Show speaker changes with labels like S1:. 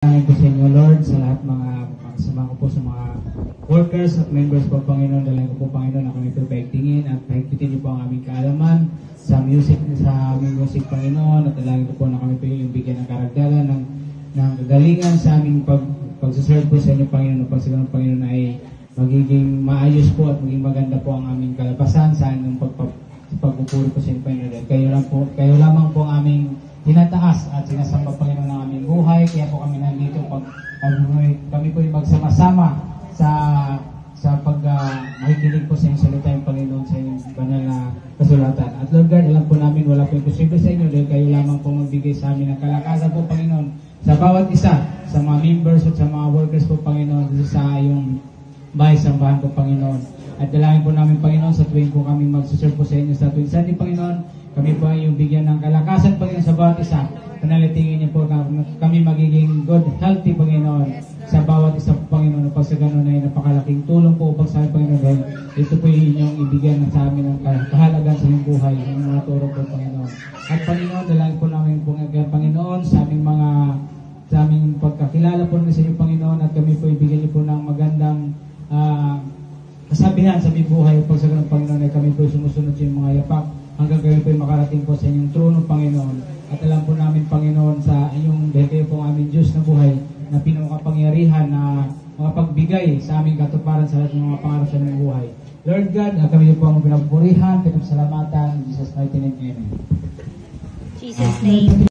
S1: Thank you sa inyo, Lord, sa lahat kasama ko po sa mga workers at members po, Panginoon. Dalangin ko po, Panginoon, na kami po paigtingin at paigpitin niyo po ang aming kaalaman sa aming music, Panginoon. At dalangin ko po na kami po yung bigyan ng karagdagan ng kagalingan sa aming pagsaserve po sa inyo, Panginoon. At pagsagal ng Panginoon ay magiging maayos po at maging maganda po ang aming kalabasan sa inyong pagpupuri po sa inyo, Panginoon. Kayo lamang po ang aming tinataas at sinasamba, Panginoon, ng aming buhay. Kaya po kami nandito kami po yung magsama-sama sa makikinig po sa inyong salita, yung Panginoon, sa inyong banal na kasulatan. At Lord God, alam po namin wala po imposible sa inyo dahil kayo lamang po magbigay sa amin ng kalakasan po, Panginoon, sa bawat isa, sa mga members at sa mga workers po, Panginoon, sa iyong bahay-sambahan po, Panginoon. At dalangin po namin, Panginoon, sa tuwing po kami magsuserve po sa inyo sa tuwing Sunday, Panginoon, kami po ay yung bigyan ng kalakasan, Panginoon, sa bawat isa. Panalitingin niyo po na kami magiging good, healthy, Panginoon, sa bawat isa po, Panginoon. Upang sa ganun ay napakalaking tulong po upang sa amin, Panginoon, dahil ito po yung inyong ibigyan sa amin ng kahalagan sa inyong buhay, ng mga turo po, Panginoon. At Panginoon, dalangin po namin po ngayon, Panginoon, sa aming pagkakilala po sa inyo, Panginoon, at kami po ibigyan niyo po ng magandang kasabihan sa aming buhay. Upang sa ganun, Panginoon, ay kami po sumusunod sa inyong mga yapak hanggang kayo po makarating po sa inyong trono, Panginoon. At alam po namin, Panginoon, sa inyong dahil kayo po ang aming Diyos na buhay, na pinakapangyarihan na makapagbigay sa aming katuparan sa lahat ng mga pangarap sa aming buhay. Lord God, kami po ang pinapurihan, pinagsalamatan, in Jesus' mighty name, Amen.
S2: Jesus' name.